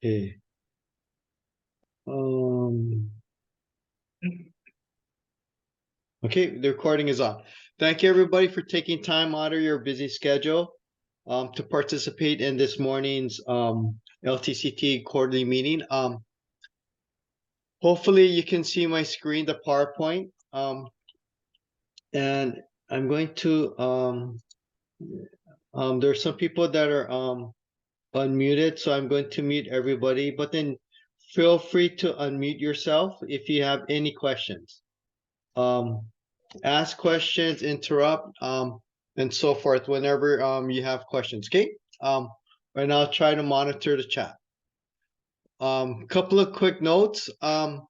Okay. Um, okay, the recording is on. Thank you everybody for taking time out of your busy schedule to participate in this morning's LTCT quarterly meeting. Hopefully you can see my screen, the PowerPoint. And I'm going to there's some people that are unmuted, so I'm going to mute everybody, but then feel free to unmute yourself if you have any questions. Ask questions, interrupt, and so forth whenever you have questions. Okay. And I'll try to monitor the chat. Couple of quick notes. I'd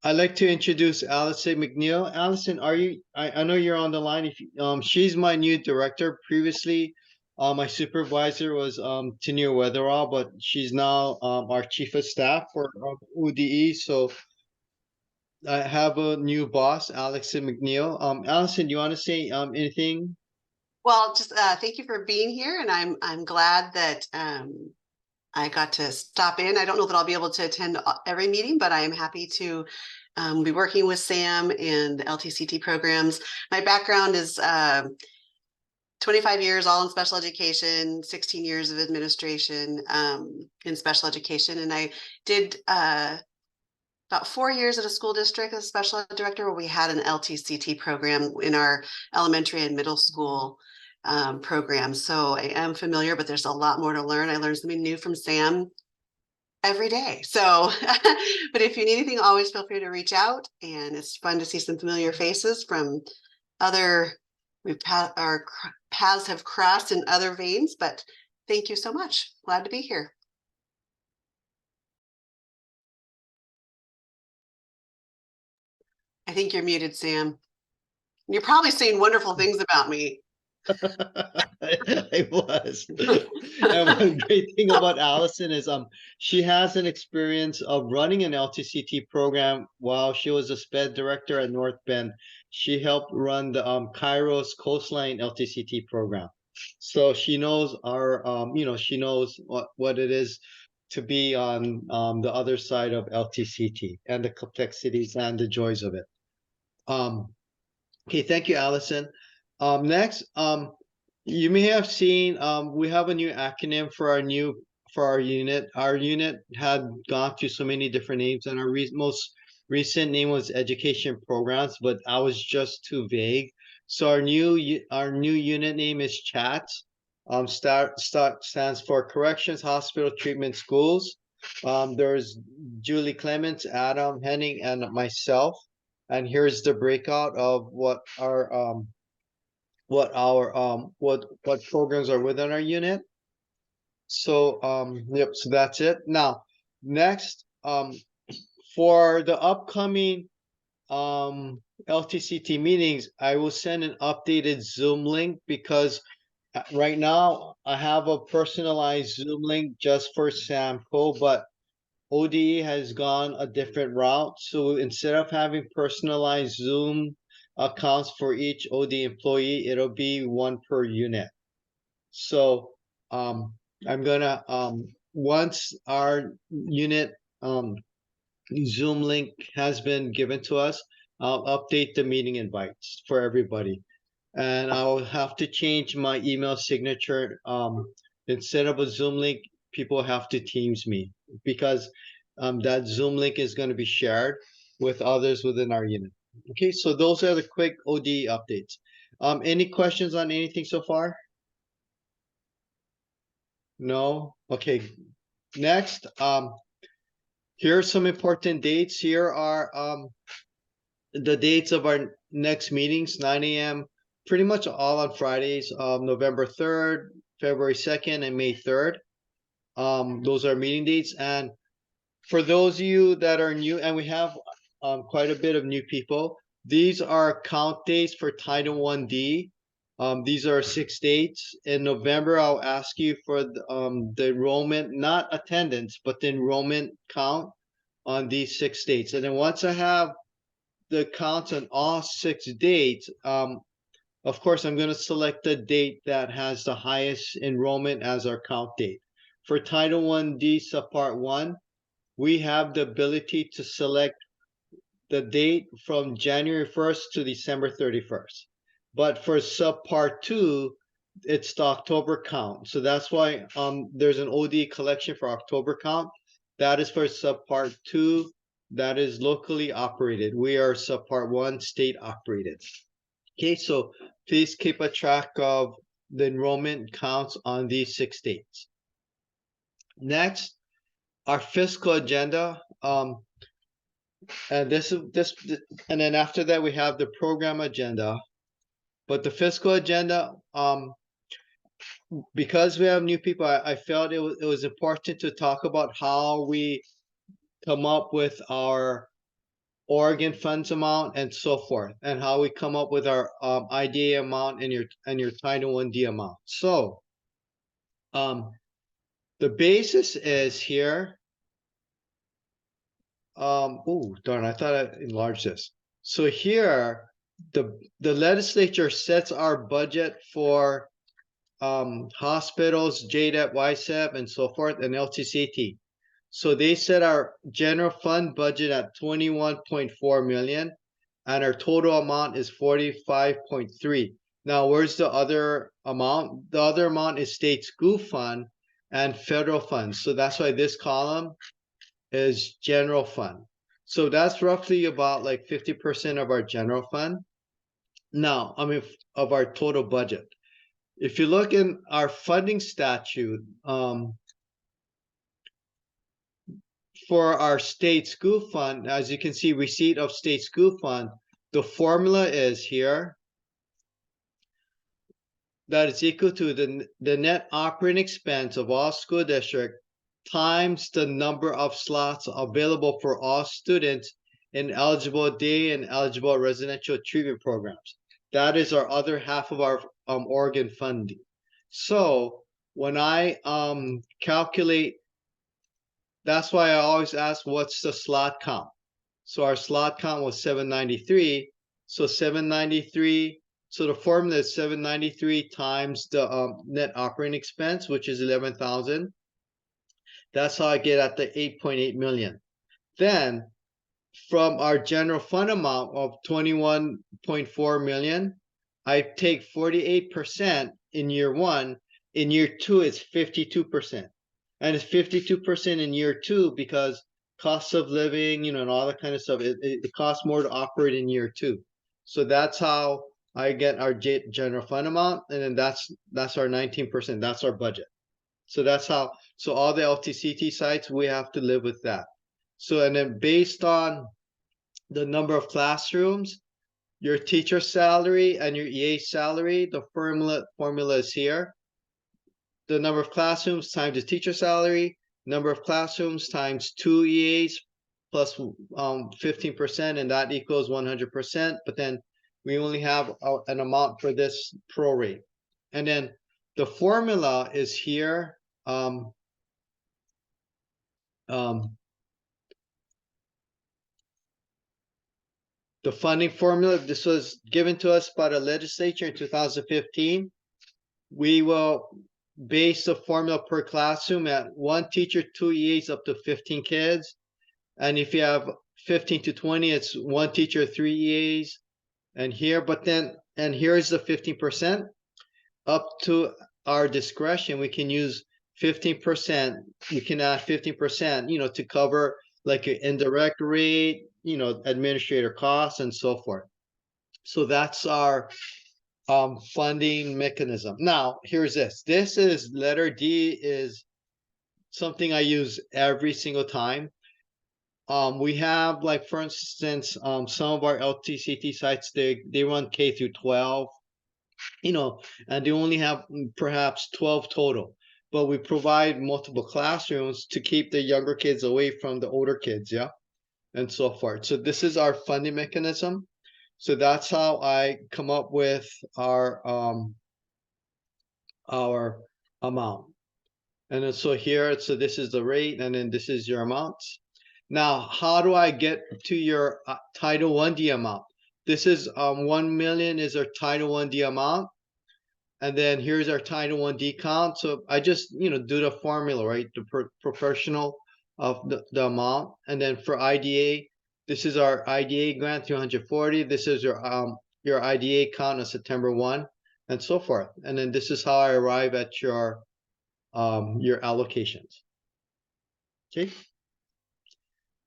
like to introduce Allison McNeil. Allison, are you? I know you're on the line. If she's my new director. Previously, my supervisor was Tanya Weatherall, but she's now our chief of staff for ODE. So I have a new boss, Allison McNeil. Allison, do you want to say anything? Well, just thank you for being here, and I'm glad that I got to stop in. I don't know that I'll be able to attend every meeting, but I am happy to be working with Sam and the LTCT programs. My background is 25 years all in special education, 16 years of administration in special education, and I did about 4 years at a school district as special ed director, where we had an LTCT program in our elementary and middle school program. So I am familiar, but there's a lot more to learn. I learned something new from Sam every day. So, but if you need anything, always feel free to reach out. And it's fun to see some familiar faces from other, our paths have crossed in other veins, but thank you so much. Glad to be here. I think you're muted, Sam. You're probably saying wonderful things about me. I was. And one great thing about Allison is she has an experience of running an LTCT program while she was a SPED director at North Bend. She helped run the Kairos Coastline LTCT program. So she knows our she knows what it is to be on the other side of LTCT and the complexities and the joys of it. Okay, thank you, Allison. Next, you may have seen we have a new acronym for our unit. Our unit had gone through so many different names, and our most recent name was Education Programs, but I was just too vague. So our new unit name is CHATS. Stands for Corrections, Hospital, Treatment, Schools. There's Julie Clements, Adam Henning, and myself. And here's the breakout of what programs are within our unit. So yep, so that's it. Now next, for the upcoming LTCT meetings, I will send an updated Zoom link, because right now I have a personalized Zoom link just for Samco, but ODE has gone a different route. So instead of having personalized Zoom accounts for each ODE employee, it'll be one per unit. So I'm gonna once our unit Zoom link has been given to us, I'll update the meeting invites for everybody. And I'll have to change my email signature. Instead of a Zoom link, people have to Teams me, because that Zoom link is going to be shared with others within our unit. Okay, so those are the quick OD updates. Any questions on anything so far? No? Okay. Next, here are some important dates. Here are the dates of our next meetings, 9 a.m. pretty much all on Fridays, November 3rd, February 2nd, and May 3rd. Those are meeting dates. And for those of you that are new, and we have quite a bit of new people, these are count dates for Title 1D. These are 6 dates. In November, I'll ask you for the enrollment, not attendance, but the enrollment count on these 6 dates. And then once I have the counts on all 6 dates, of course, I'm going to select the date that has the highest enrollment as our count date. for Title I-D Subpart 1, we have the ability to select the date from January 1st to December 31st. But for Subpart 2, it's the October count. So that's why there's an OD collection for October count. That is for Subpart 2. That is locally operated. We are Subpart 1 state operated. Okay, so please keep a track of the enrollment counts on these 6 states. Next, our fiscal agenda. And and then after that we have the program agenda. But the fiscal agenda, because we have new people, I felt it was important to talk about how we come up with our Oregon funds amount and so forth, and how we come up with our IDA amount and your Title I-D amount. So the basis is here. Oh darn! I thought I enlarged this. So here, the legislature sets our budget for hospitals, JDEP, YSEP, and so forth, and LTCT. So they set our general fund budget at 21.4 million, and our total amount is 45.3. Now, where's the other amount? The other amount is state school fund and federal funds. So that's why this column is general fund. So that's roughly about like 50% of our general fund. Now, I mean, of our total budget. If you look in our funding statute, for our state school fund, as you can see, receipt of state school fund, the formula is here. That is equal to the net operating expense of all school district times the number of slots available for all students in eligible day and eligible residential treatment programs. That is our other half of our Oregon funding. So when I calculate, that's why I always ask, what's the slot count? So our slot count was 793. So 793. So the formula is 793 times the net operating expense, which is 11,000. That's how I get at the 8.8 million. Then from our general fund amount of 21.4 million, I take 48% in year 1. In year 2, it's 52%. And it's 52% in year 2 because cost of living, and all that kind of stuff, it costs more to operate in year 2. So that's how I get our general fund amount. And then that's our 19%. That's our budget. So that's how, so all the LTCT sites, we have to live with that. So, and then based on the number of classrooms, your teacher salary and your EA salary, the formula is here. The number of classrooms times the teacher salary, number of classrooms times 2 EAs plus 15%, and that equals 100%. But then we only have an amount for this prorate. And then the formula is here. The funding formula, this was given to us by the legislature in 2015. We will base the formula per classroom at 1 teacher, 2 EAs up to 15 kids. And if you have 15 to 20, it's 1 teacher, 3 EAs. And here, and here's the 15%. Up to our discretion, we can use 15%. You can add 15%, to cover like your indirect rate, administrator costs and so forth. So that's our funding mechanism. Now, here's this. This is letter D, is something I use every single time. We have, like, for instance, some of our LTCT sites, they run K through 12, and they only have perhaps 12 total. But we provide multiple classrooms to keep the younger kids away from the older kids, yeah, and so forth. So this is our funding mechanism. So that's how I come up with our amount. And then so here, so this is the rate, and then this is your amounts. Now, how do I get to your Title I-D amount? This is 1 million is our Title I-D amount. And then here's our Title 1D count. So I just, do the formula, right? The proportional of the amount. And then for IDA, this is our IDA grant, 340. This is your IDA count on September 1, and so forth. And then this is how I arrive at your allocations. Okay.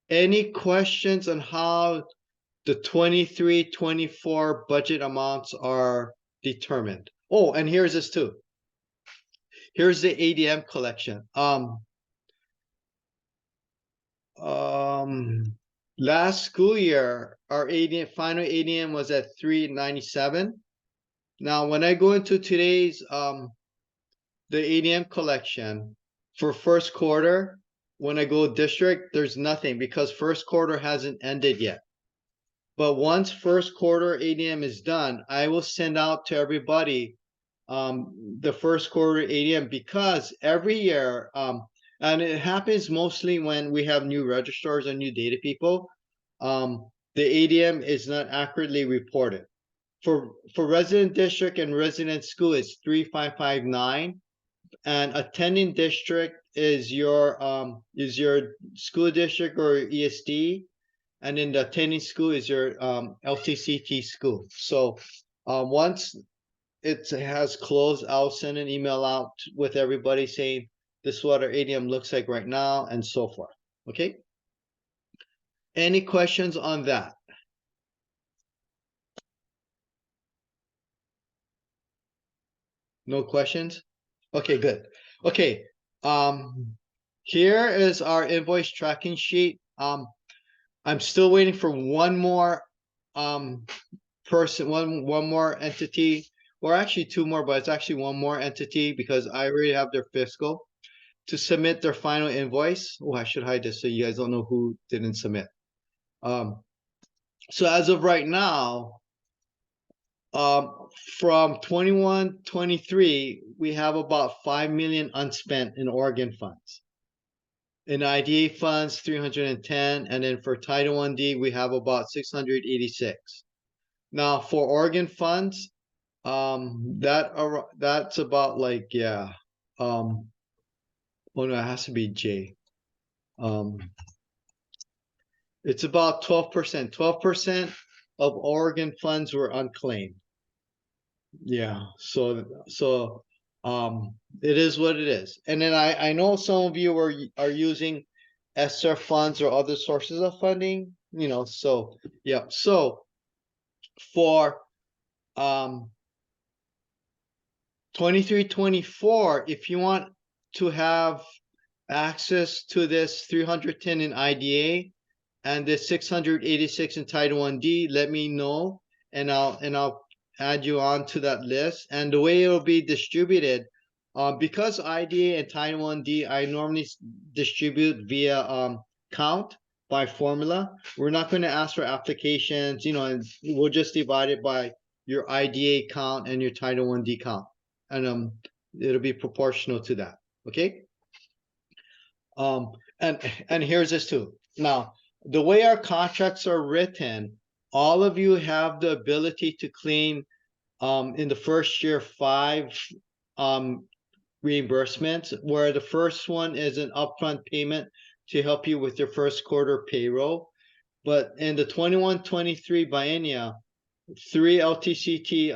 Any questions on how the 23-24 budget amounts are determined? Oh, and here's this too. Here's the ADM collection. Last school year, our ADM final ADM was at 397. Now, when I go into today's the ADM collection for first quarter, when I go district, there's nothing because first quarter hasn't ended yet. But once first quarter ADM is done, I will send out to everybody the first quarter ADM, because every year, and it happens mostly when we have new registrars and new data people, the ADM is not accurately reported. For resident district and resident school, it's 3559, and attending district is your school district or ESD, and then the attending school is your LTCT school. So once it has closed, I'll send an email out with everybody saying this is what our ADM looks like right now, and so forth. Okay. Any questions on that? No questions? Okay, good. Okay. Here is our invoice tracking sheet. I'm still waiting for one more person, one more entity, or actually two more, but it's actually one more entity because I already have their fiscal to submit their final invoice. Oh, I should hide this so you guys don't know who didn't submit. So as of right now, from 21-23, we have about 5 million unspent in Oregon funds. In IDA funds, 310, and then for Title 1D, we have about 686. Now for Oregon funds, that's about like, yeah. Oh no, it has to be J. It's about 12%. 12% of Oregon funds were unclaimed. Yeah, so it is what it is. And then I know some of you are using ESSER funds or other sources of funding, so yeah. So for 23-24, if you want to have access to this 310 in IDA and this 686 in Title 1D, let me know, and I'll add you on to that list. And the way it will be distributed, because IDA and Title 1D, I normally distribute via count by formula. We're not going to ask for applications, and we'll just divide it by your IDA count and your Title 1D count, and it'll be proportional to that. Okay. And here's this too. Now, the way our contracts are written, all of you have the ability to claim in the first year 5 reimbursements, where the first one is an upfront payment to help you with your first quarter payroll. But in the 21-23 biennia, 3 LTCT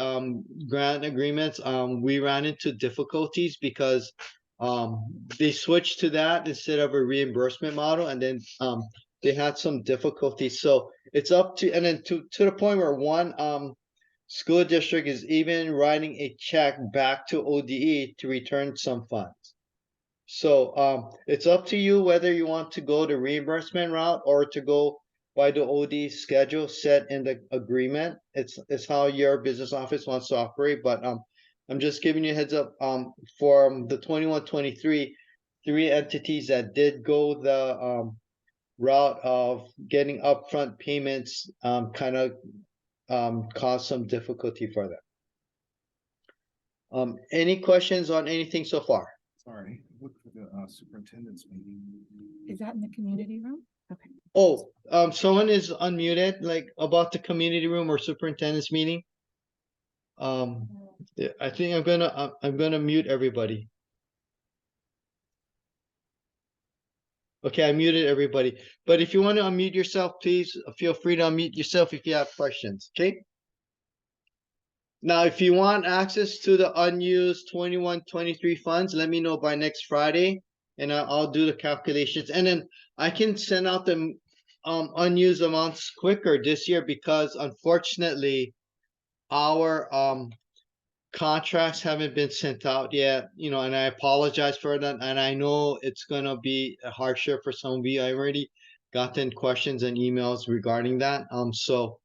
grant agreements, we ran into difficulties because they switched to that instead of a reimbursement model, and then they had some difficulties. So it's up to, and then to the point where one school district is even writing a check back to ODE to return some funds. So it's up to you whether you want to go the reimbursement route or to go by the OD schedule set in the agreement. It's how your business office wants to operate. But I'm just giving you a heads up. For the 21-23, 3 entities that did go the route of getting upfront payments kind of caused some difficulty for them. Any questions on anything so far? Sorry, look for the superintendent's meeting. Is that in the community room? Okay. Oh, someone is unmuted, like about the community room or superintendent's meeting. Yeah, I think I'm gonna mute everybody. Okay, I muted everybody. But if you want to unmute yourself, please feel free to unmute yourself if you have questions. Okay. Now, if you want access to the unused 21-23 funds, let me know by next Friday, and I'll do the calculations. And then I can send out the unused amounts quicker this year because unfortunately, our contracts haven't been sent out yet, and I apologize for that. And I know it's gonna be a hardship for some of you. I already gotten questions and emails regarding that. So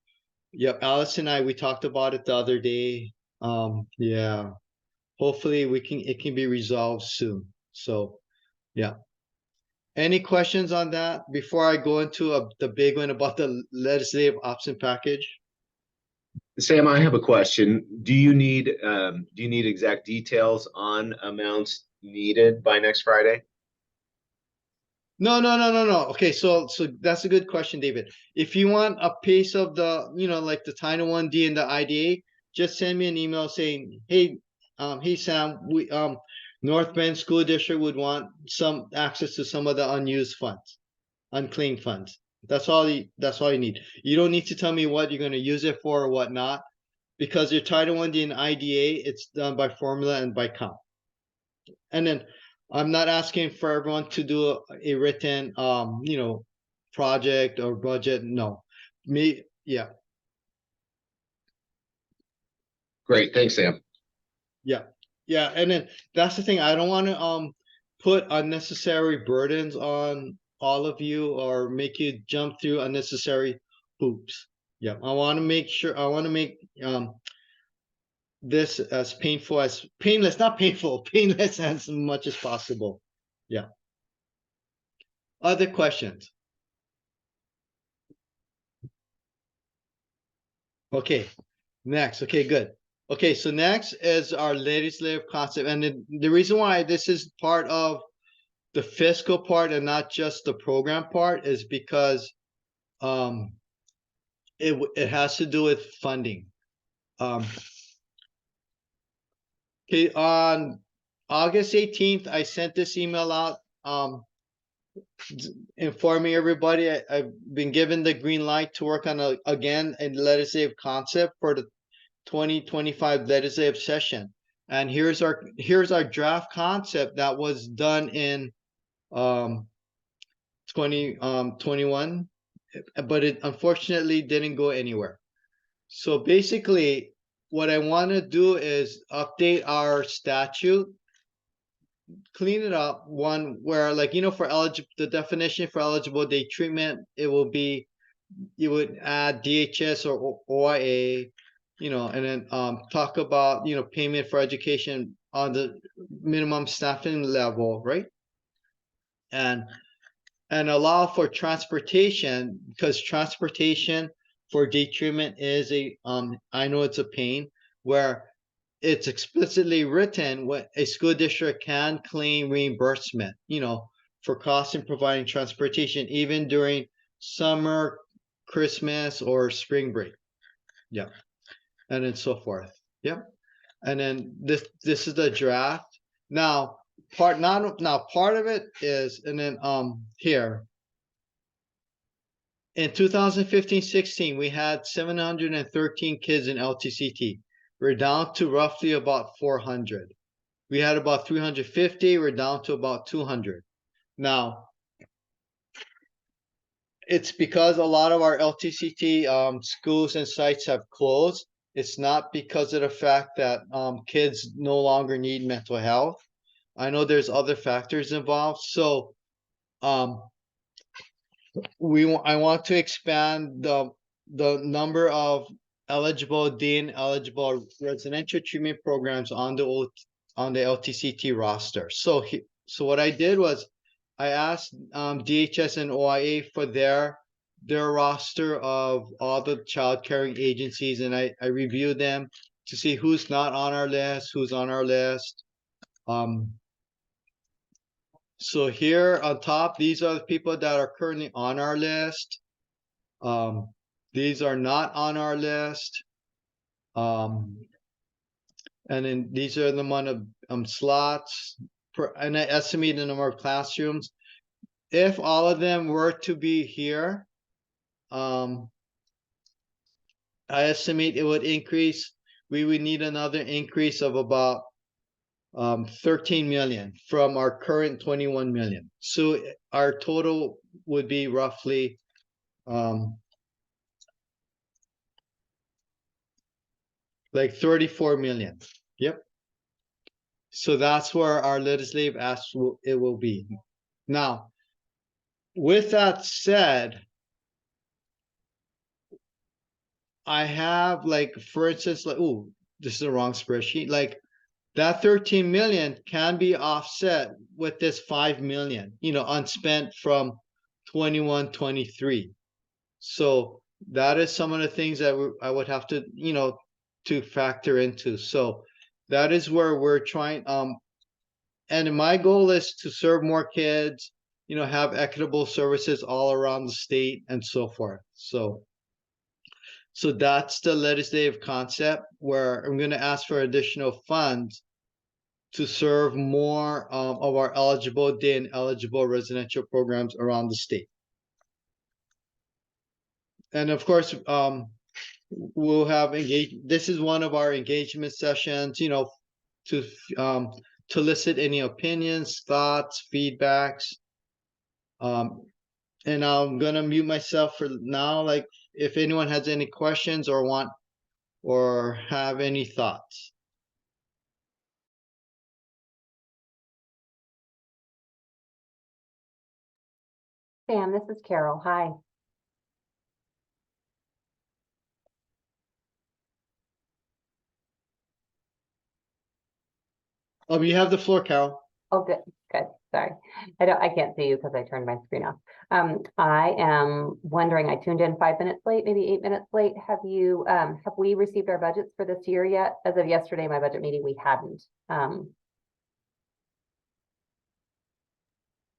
yep, Alice and we talked about it the other day. Yeah, hopefully it can be resolved soon. So yeah. Any questions on that before I go into the big one about the legislative option package? Sam, I have a question. Do you need exact details on amounts needed by next Friday? No. Okay, so that's a good question, David. If you want a piece of the, like the Title 1D and the IDA, just send me an email saying, hey Sam, we North Bend School District would want some access to some of the unused funds, unclaimed funds. That's all you need. You don't need to tell me what you're going to use it for or whatnot, because your Title 1D and IDA, it's done by formula and by count. And then I'm not asking for everyone to do a written project or budget. No. Yeah. Great, thanks, Sam. Yeah. Yeah. And then that's the thing. I don't want to put unnecessary burdens on all of you or make you jump through unnecessary hoops. Yeah. I want to make this as painless, not painful, painless as much as possible. Yeah. Other questions? Okay, next. Okay, good. Okay, so next is our legislative concept. And the reason why this is part of the fiscal part and not just the program part is because um, it has to do with funding. Okay, on August 18th, I sent this email out informing everybody I've been given the green light to work on again a legislative concept for the 2025 legislative session. And here's our draft concept that was done in 2021, but it unfortunately didn't go anywhere. So basically, what I want to do is update our statute, clean it up, one where, like, for eligible, the definition for eligible day treatment, it will be, you would add DHS or OIA, and then talk about, payment for education on the minimum staffing level, right? And allow for transportation, because transportation for day treatment is I know it's a pain, where it's explicitly written what a school district can claim reimbursement, for costs in providing transportation, even during summer, Christmas, or spring break. Yeah. And then so forth. Yeah. And then this is the draft. Now, part of it is, and then here in 2015-16, we had 713 kids in LTCT. We're down to roughly about 400. We had about 350. We're down to about 200. Now, it's because a lot of our LTCT schools and sites have closed. It's not because of the fact that kids no longer need mental health. I know there's other factors involved. So I want to expand the number of eligible DEAN eligible residential treatment programs on the LTCT roster. So what I did was I asked DHS and OIA for their roster of all the child caring agencies, and I reviewed them to see who's not on our list, who's on our list. So here on top, these are the people that are currently on our list. These are not on our list. And then these are the amount of slots per, and I estimate the number of classrooms. If all of them were to be here, I estimate it would increase. We would need another increase of about 13 million from our current 21 million. So our total would be roughly like 34 million. Yep. So that's where our legislative ask it will be. Now, with that said, I have like, for instance, like, oh, this is the wrong spreadsheet. Like that 13 million can be offset with this 5 million, unspent from 21, 23. So that is some of the things that I would have to, to factor into. So that is where we're trying. And my goal is to serve more kids, have equitable services all around the state and so forth. So that's the legislative concept where I'm going to ask for additional funds to serve more of our eligible day and eligible residential programs around the state. And of course, we'll have this is one of our engagement sessions, to elicit any opinions, thoughts, feedbacks. And I'm gonna mute myself for now. Like if anyone has any questions or have any thoughts. Sam, this is Carol. Hi. You have the floor, Carol. Oh, good, good. Sorry. I can't see you because I turned my screen off. I am wondering, I tuned in 5 minutes late, maybe 8 minutes late. Have we received our budgets for this year yet? As of yesterday, my budget meeting, we hadn't.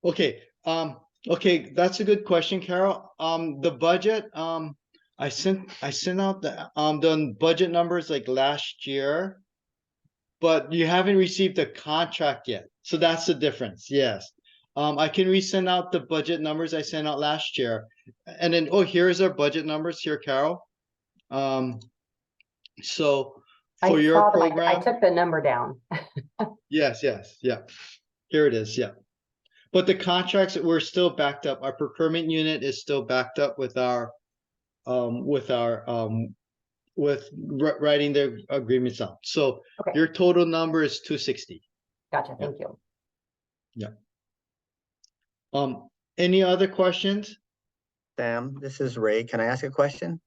Okay. Okay, that's a good question, Carol. The budget, I sent out the budget numbers like last year, but you haven't received the contract yet. So that's the difference. Yes. I can resend out the budget numbers I sent out last year. And then, here's our budget numbers here, Carol. So for I your saw them. I program, took the number down. yes, yeah. Here it is, yeah. But the contracts, we're still backed up. Our procurement unit is still backed up with writing the agreements out. So Okay. your total number is 260. Gotcha. Thank you. Yeah. Any other questions? Sam, this is Ray. Can I ask a question?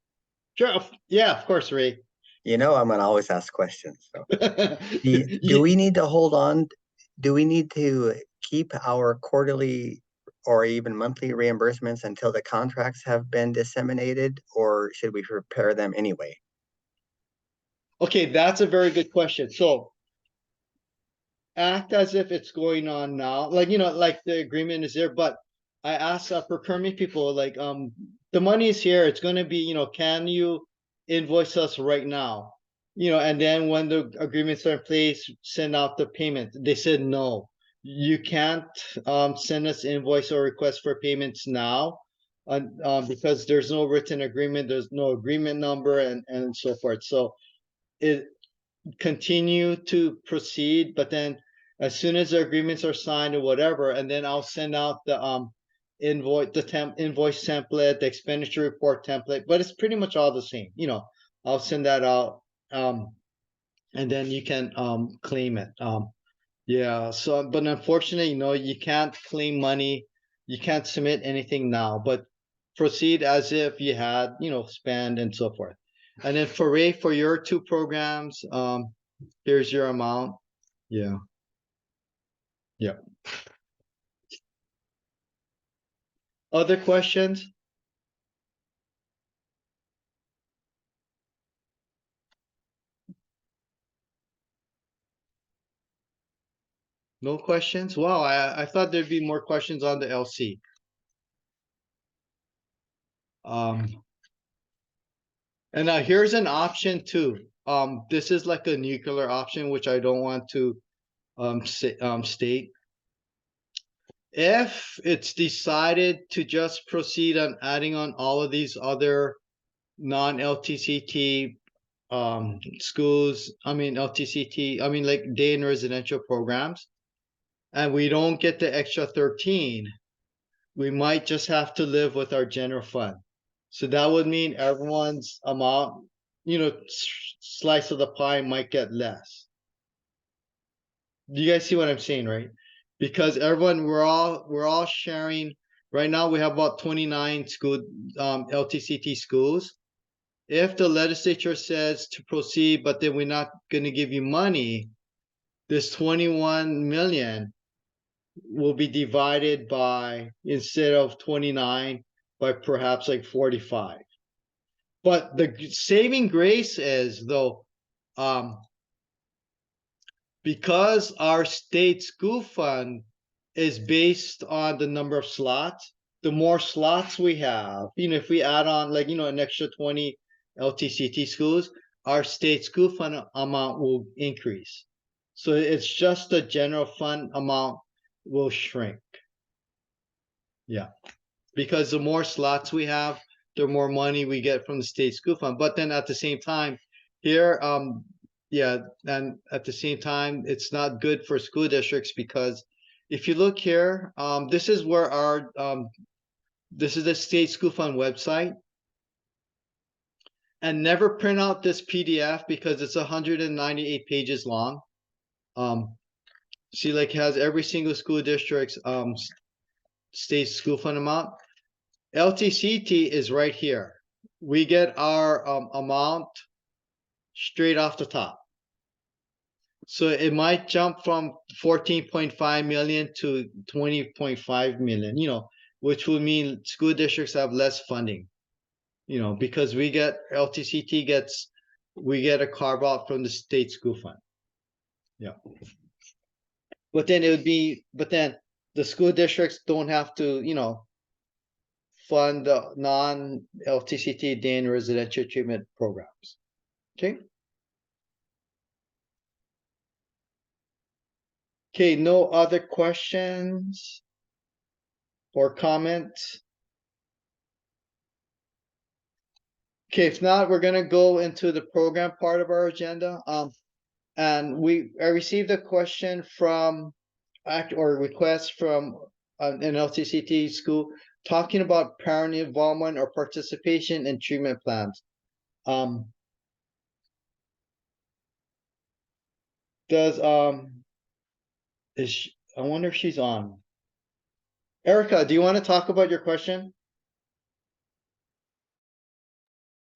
Sure. Yeah, of course, Ray. You know, I'm gonna always ask questions. So. Do You- we need to hold on? Do we need to keep our quarterly or even monthly reimbursements until the contracts have been disseminated, or should we prepare them anyway? Okay, that's a very good question. So act as if it's going on now, like like the agreement is there, but I asked procurement people, like the money is here, it's going to be, can you invoice us right now, and then when the agreements are in place, send out the payment. They said no, you can't send us invoice or request for payments now, because there's no written agreement, there's no agreement number, and so forth. So it continue to proceed, but then as soon as the agreements are signed or whatever, and then I'll send out the invoice template, the expenditure report template, but it's pretty much all the same. I'll send that out, and then you can claim it. Yeah. So, but unfortunately, you can't claim money. You can't submit anything now, but proceed as if you had, spend and so forth. And then for Ray, for your two programs, here's your amount. Yeah. Yeah. Other questions? No questions? Wow, I thought there'd be more questions on the LC. And now here's an option too. this is like a nuclear option, which I don't want to state. If it's decided to just proceed on adding on all of these other non-LTCT schools, I mean LTCT, I mean like day and residential programs, and we don't get the extra 13, we might just have to live with our general fund. So that would mean everyone's amount, slice of the pie might get less. Do you guys see what I'm saying, right? Because everyone, we're all sharing. Right now, we have about 29 school LTCT schools. If the legislature says to proceed, but then we're not going to give you money, this 21 million will be divided by, instead of 29, by perhaps like 45. But the saving grace is, though, because our state school fund is based on the number of slots, the more slots we have, if we add on like, an extra 20 LTCT schools, our state school fund amount will increase. So it's just the general fund amount will shrink. Yeah, because the more slots we have, the more money we get from the state school fund. But then at the same time, here, yeah, and at the same time, it's not good for school districts, because if you look here, this is where our this is the state school fund website. And never print out this PDF because it's 198 pages long. See, like, has every single school district's state school fund amount. LTCT is right here. We get our amount straight off the top. So it might jump from 14.5 million to 20.5 million, which would mean school districts have less funding, because we get we get a carve out from the state school fund. Yeah. But then the school districts don't have to, fund the non-LTCT day and residential treatment programs. Okay. Okay, no other questions or comments? Okay, if not, we're gonna go into the program part of our agenda. And I received a question from or request from an LTCT school talking about parent involvement or participation in treatment plans. Does I wonder if she's on. Erica, do you want to talk about your question?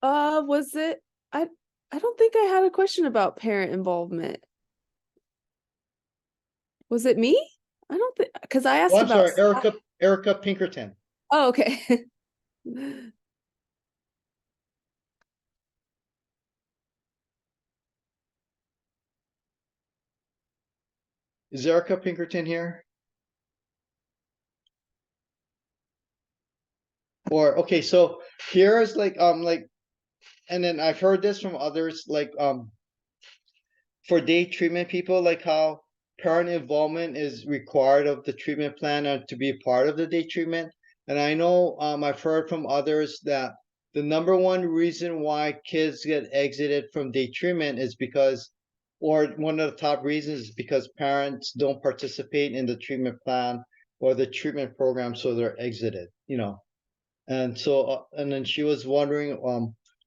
Was it? I don't think I had a question about parent involvement. Was it me? I don't think, because I asked Oh, I'm about. sorry, Erica Pinkerton. Oh, okay. Is Erica Pinkerton here? Or okay, so here's like and then I've heard this from others, like for day treatment people, like how parent involvement is required of the treatment plan and to be a part of the day treatment. And I know I've heard from others that the number one reason why kids get exited from day treatment is because, or one of the top reasons is because parents don't participate in the treatment plan or the treatment program, so they're exited. And so, and then she was wondering,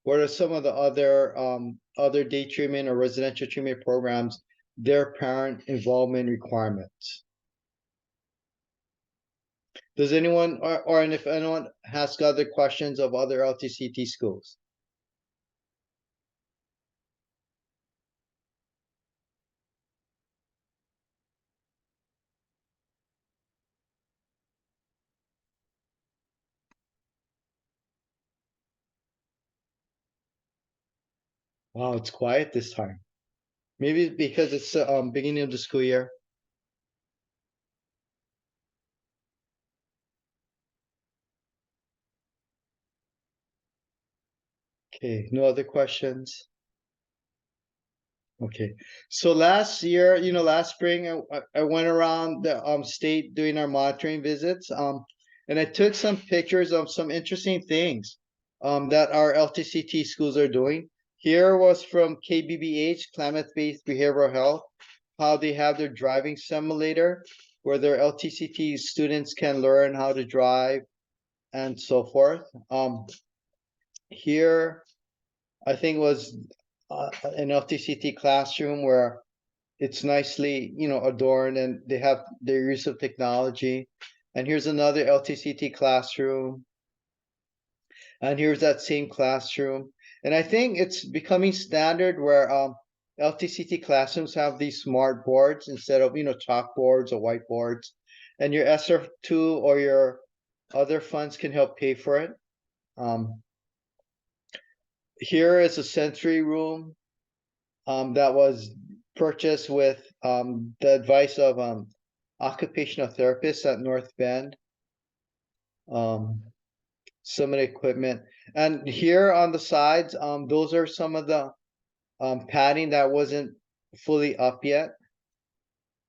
what are some of the other day treatment or residential treatment programs, their parent involvement requirements? Does anyone, or and if anyone has other questions of other LTCT schools? Wow, it's quiet this time. Maybe because it's beginning of the school year. Okay, no other questions. Okay, so last year, last spring, I went around the state doing our monitoring visits. And I took some pictures of some interesting things that our LTCT schools are doing. Here was from KBBH, Climate-Based Behavioral Health, how they have their driving simulator where their LTCT students can learn how to drive and so forth. Here, I think was an LTCT classroom where it's nicely, adorned and they have their use of technology. And here's another LTCT classroom. And here's that same classroom. And I think it's becoming standard where LTCT classrooms have these smart boards instead of, chalkboards or whiteboards. And your SR2 or your other funds can help pay for it. Here is a sensory room that was purchased with the advice of occupational therapists at North Bend. Some of the equipment. And here on the sides, those are some of the padding that wasn't fully up yet.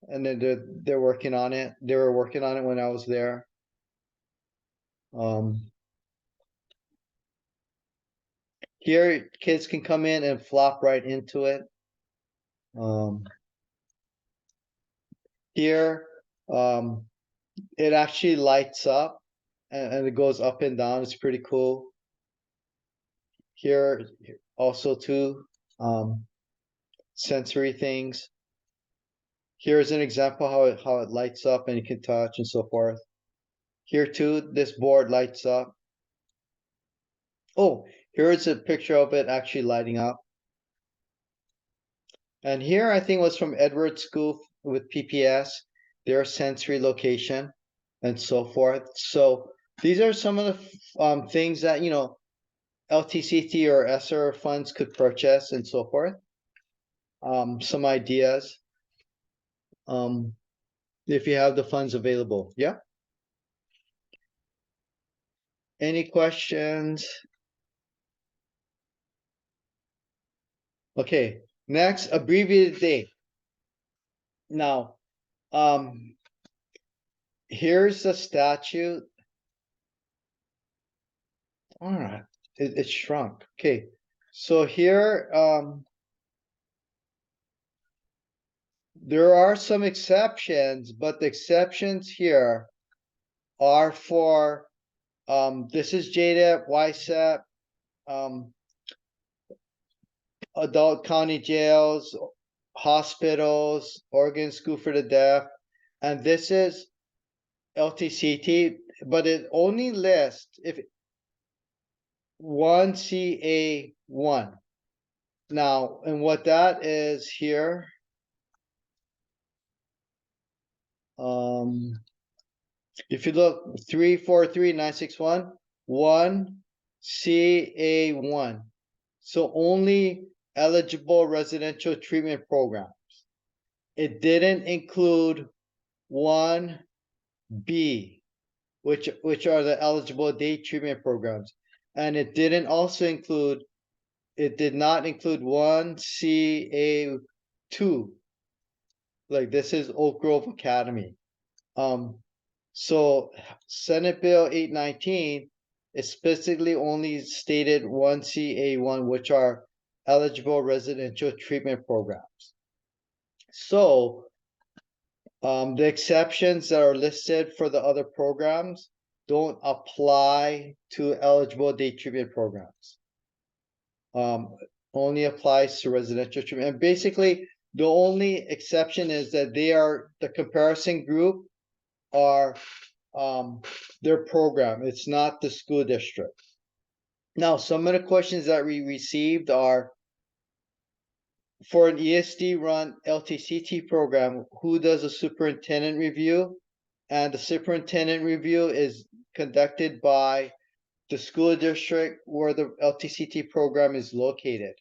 And then they're working on it. They were working on it when I was there. Here, kids can come in and flop right into it. Here, it actually lights up and it goes up and down. It's pretty cool. Here also too, sensory things. Here's an example how it lights up and you can touch and so forth. Here too, this board lights up. Oh, here's a picture of it actually lighting up. And here I think was from Edward School with PPS, their sensory location and so forth. So these are some of the things that, LTCT or ESSER funds could purchase and so forth. Some ideas. If you have the funds available. Yeah. Any questions? Okay, next, abbreviated day. Now, here's the statute. All right, it shrunk. Okay, so here, there are some exceptions, but the exceptions here are for, this is JDEP, YSEP, adult county jails, hospitals, Oregon School for the Deaf, and this is LTCT, but it only lists if 1CA1. Now, and what that is here, if you look 343961, 1CA1. So only eligible residential treatment programs. It didn't include 1B, which are the eligible day treatment programs. And it didn't also include, it did not include 1CA2. Like this is Oak Grove Academy. So Senate Bill 819 is specifically only stated 1CA1, which are eligible residential treatment programs. So the exceptions that are listed for the other programs don't apply to eligible day treatment programs. Only applies to residential treatment. And basically, the only exception is that they are, the comparison group are their program. It's not the school district. Now, some of the questions that we received are, for an ESD run LTCT program, who does a superintendent review? And the superintendent review is conducted by the school district where the LTCT program is located.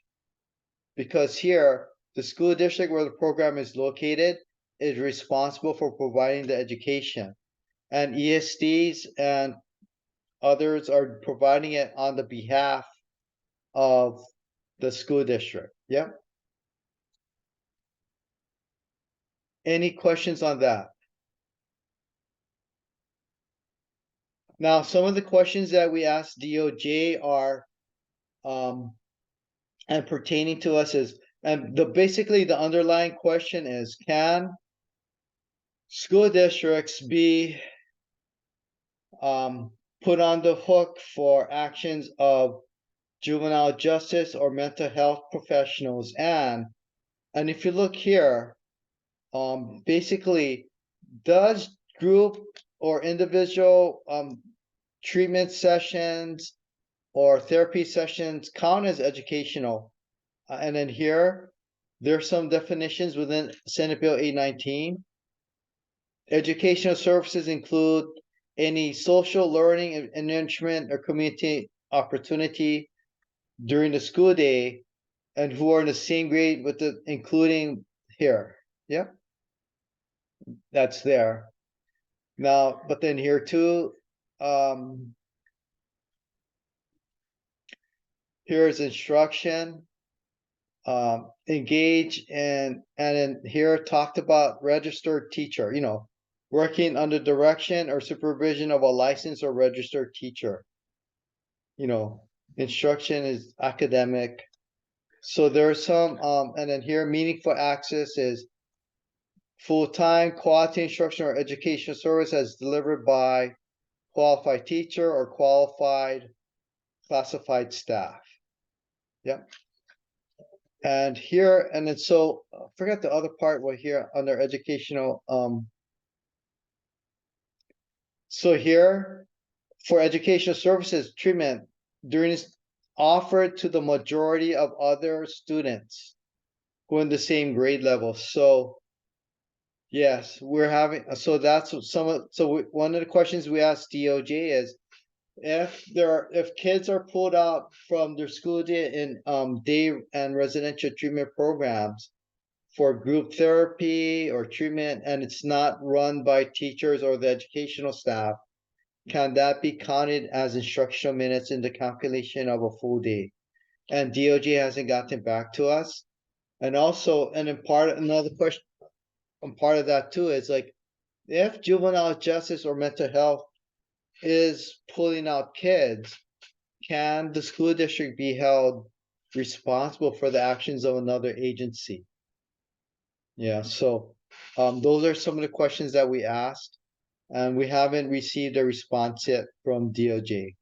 Because here, the school district where the program is located is responsible for providing the education. And ESDs and others are providing it on the behalf of the school district. Yep. Any questions on that? Now, some of the questions that we asked DOJ are, and pertaining to us is, and basically the underlying question is, can school districts be put on the hook for actions of juvenile justice or mental health professionals? And if you look here, basically, does group or individual treatment sessions or therapy sessions count as educational? And then here, there's some definitions within Senate Bill 819. Educational services include any social learning, enrichment, or community opportunity during the school day, and who are in the same grade with the, including here. Yep, that's there. Now, but then here too, here's instruction, engage and then here talked about registered teacher, working under direction or supervision of a licensed or registered teacher. Instruction is academic. So there's some, and then here meaningful access is full-time quality instruction or educational service as delivered by qualified teacher or qualified classified staff. Yep. And here, and then so forget the other part we're here under educational. So here for educational services treatment during is offered to the majority of other students who are in the same grade level. So yes, we're having, so that's what one of the questions we asked DOJ is, if kids are pulled out from their school day in day and residential treatment programs for group therapy or treatment, and it's not run by teachers or the educational staff, can that be counted as instructional minutes in the calculation of a full day? And DOJ hasn't gotten back to us. And also, and in part, another question, and part of that too is like, if juvenile justice or mental health is pulling out kids, can the school district be held responsible for the actions of another agency? Yeah, so those are some of the questions that we asked, and we haven't received a response yet from DOJ.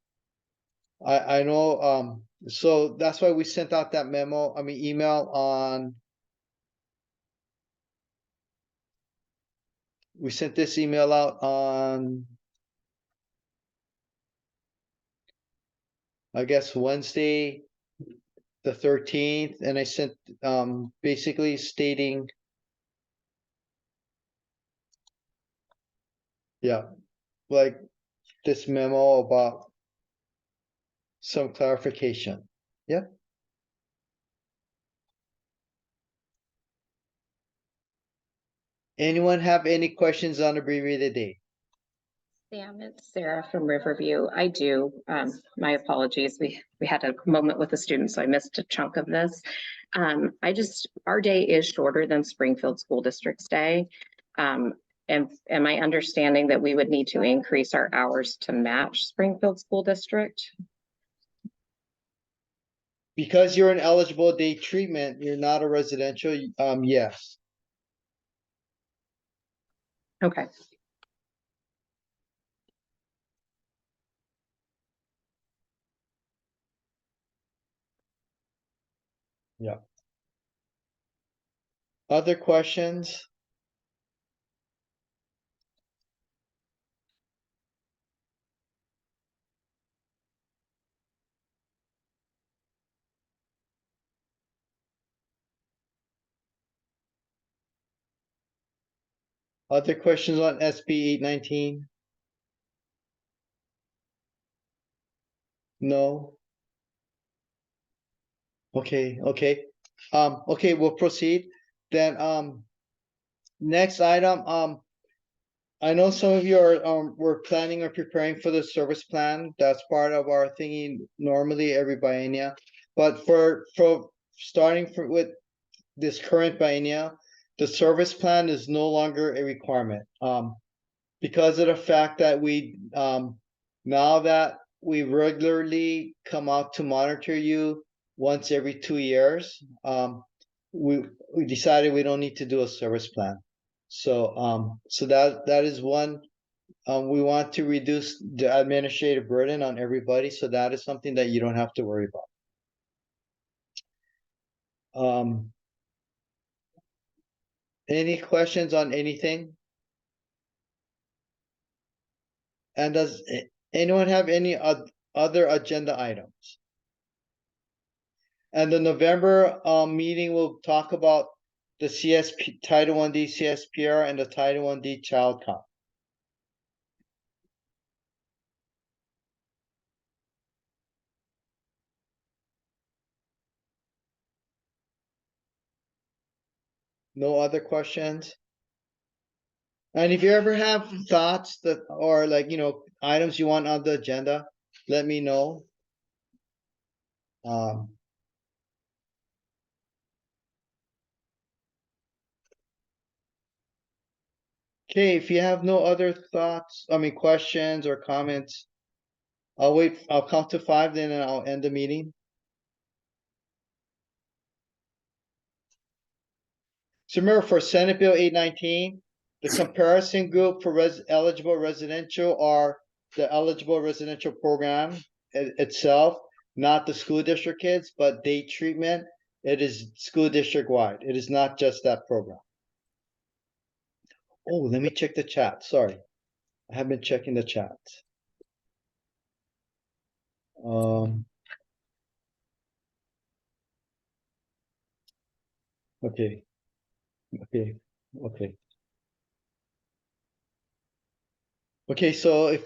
I know, so that's why we sent out that email on. We sent this email out on, I guess, Wednesday, the 13th, and I sent basically stating, yeah, like this memo about some clarification. Yep. Anyone have any questions on abbreviated date? Sam, it's Sarah from Riverview. I do. My apologies. We had a moment with a student, so I missed a chunk of this. Our day is shorter than Springfield School District's day. And am I understanding that we would need to increase our hours to match Springfield School District? Because you're an eligible day treatment, you're not a residential, yes. Okay. Yeah. Other questions? Other questions on SB 819? No? Okay, okay. Okay, we'll proceed. Then, next item, I know some of you are, we're planning or preparing for the service plan. That's part of our thingy normally every biennia. But for starting with this current biennia, the service plan is no longer a requirement. Because of the fact that now that we regularly come out to monitor you once every 2 years, we decided we don't need to do a service plan. So, that is one. We want to reduce the administrative burden on everybody, so that is something that you don't have to worry about. Any questions on anything? And does anyone have any other agenda items? And the November meeting will talk about the CSP Title 1D CSPR and the Title 1D Child Count. No other questions? And if you ever have thoughts that, or like, items you want on the agenda, let me know. Okay, if you have no other thoughts, questions or comments, I'll count to 5, then I'll end the meeting. So remember, for Senate Bill 819, the comparison group for eligible residential are the eligible residential program itself, not the school district kids, but day treatment. It is school district wide. It is not just that program. Oh, let me check the chat. Sorry, I have been checking the chat. Okay. Okay, so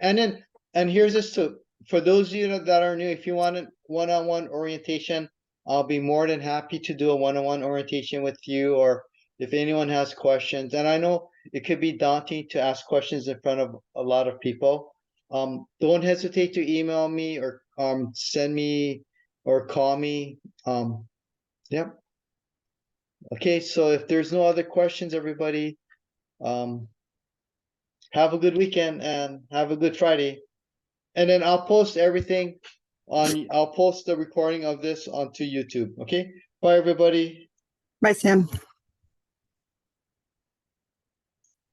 and here's this too. For those of you that are new, if you want a one-on-one orientation, I'll be more than happy to do a one-on-one orientation with you, or if anyone has questions. And I know it could be daunting to ask questions in front of a lot of people. Don't hesitate to email me or send me or call me. Yep. Okay, so if there's no other questions, everybody, have a good weekend and have a good Friday. And then I'll post everything I'll post the recording of this onto YouTube. Okay. Bye, everybody. Bye, Sam.